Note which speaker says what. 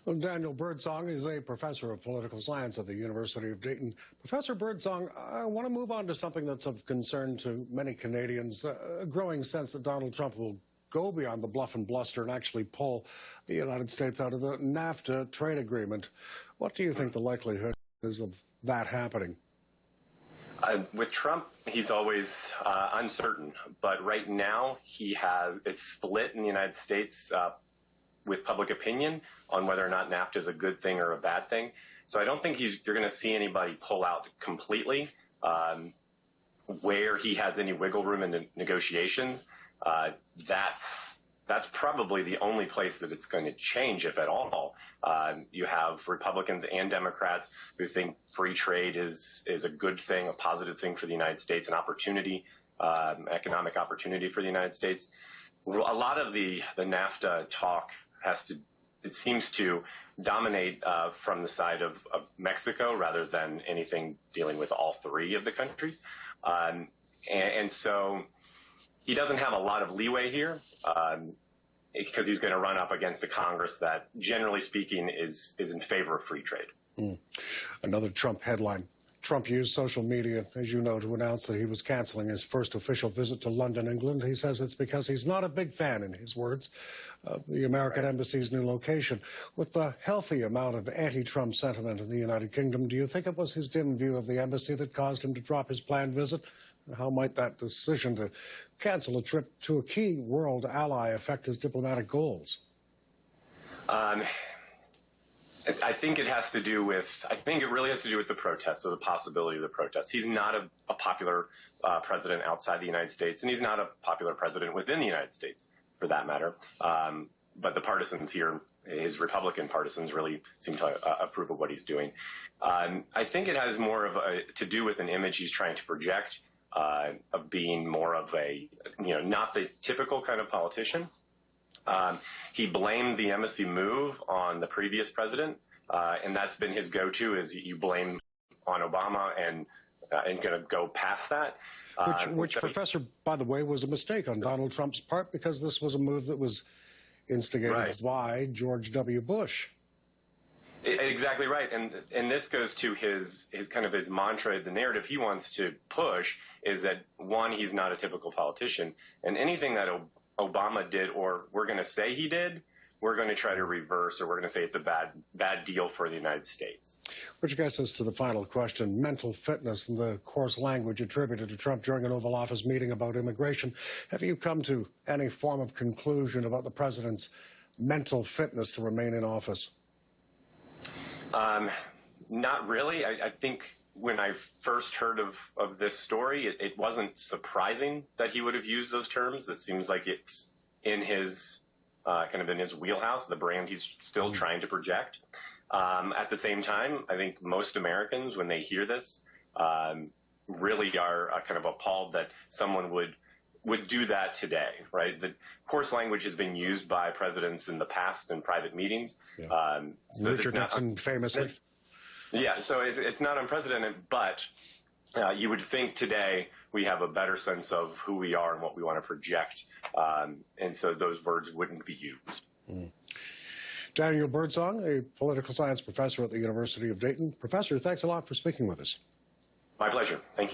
Speaker 1: Well, Daniel Birdsong is a professor of political science at the University of Dayton. Professor Birdsong, I want to move on to something that's of concern to many Canadians, a growing sense that Donald Trump will go beyond the bluff and bluster and actually pull the United States out of the NAFTA trade agreement. What do you think the likelihood is of that happening?
Speaker 2: With Trump, he's always uncertain, but right now it's split in the United States with public opinion on whether or not NAFTA is a good thing or a bad thing. So I don't think you're going to see anybody pull out completely. Where he has any wiggle room in negotiations, that's probably the only place that it's going to change, if at all. You have Republicans and Democrats who think free trade is a good thing, a positive thing for the United States, an opportunity, economic opportunity for the United States. A lot of the NAFTA talk it seems to dominate from the side of Mexico rather than anything dealing with all three of the countries. And so he doesn't have a lot of leeway here because he's going to run up against a Congress that, generally speaking, is in favor of free trade.
Speaker 1: Another Trump headline. Trump used social media, as you know, to announce that he was canceling his first official visit to London, England. He says it's because he's not a big fan, in his words, of the American Embassy's new location. With the healthy amount of anti-Trump sentiment in the United Kingdom, do you think it was his dim view of the embassy that caused him to drop his planned visit? How might that decision to cancel a trip to a key world ally affect his diplomatic goals?
Speaker 2: I think it really has to do with the protests, or the possibility of the protests. He's not a popular president outside the United States, and he's not a popular president within the United States, for that matter. But the partisans here, his Republican partisans, really seem to approve of what he's doing. I think it has more to do with an image he's trying to project of being more of not the typical kind of politician. He blamed the embassy move on the previous president, and that's been his go-to, is you blame on Obama and going to go past that.
Speaker 1: Which Professor, by the way, was a mistake on Donald Trump's part, because this was a move that was instigated by George W. Bush.
Speaker 2: Exactly right. And this goes to his kind of his mantra, the narrative he wants to push is that, one, he's not a typical politician, and anything that Obama did, or we're going to say he did, we're going to try to reverse, or we're going to say it's a bad deal for the United States.
Speaker 1: Which gets us to the final question. Mental fitness and the coarse language attributed to Trump during an Oval Office meeting about immigration. Have you come to any form of conclusion about the president's mental fitness to remain in office?
Speaker 2: Not really. I think when I first heard of this story, it wasn't surprising that he would have used those terms. It seems like it's in his kind of in his wheelhouse, the brand he's still trying to project. At the same time, I think most Americans, when they hear this, really are kind of appalled that someone would do that today, right? The coarse language has been used by presidents in the past in private meetings.
Speaker 1: Yeah. Richard Nixon famously.
Speaker 2: Yeah, so it's not unprecedented, but you would think today we have a better sense of who we are and what we want to project, and so those words wouldn't be used.
Speaker 1: Daniel Birdsong, a political science professor at the University of Dayton. Professor, thanks a lot for speaking with us.
Speaker 2: My pleasure. Thank you.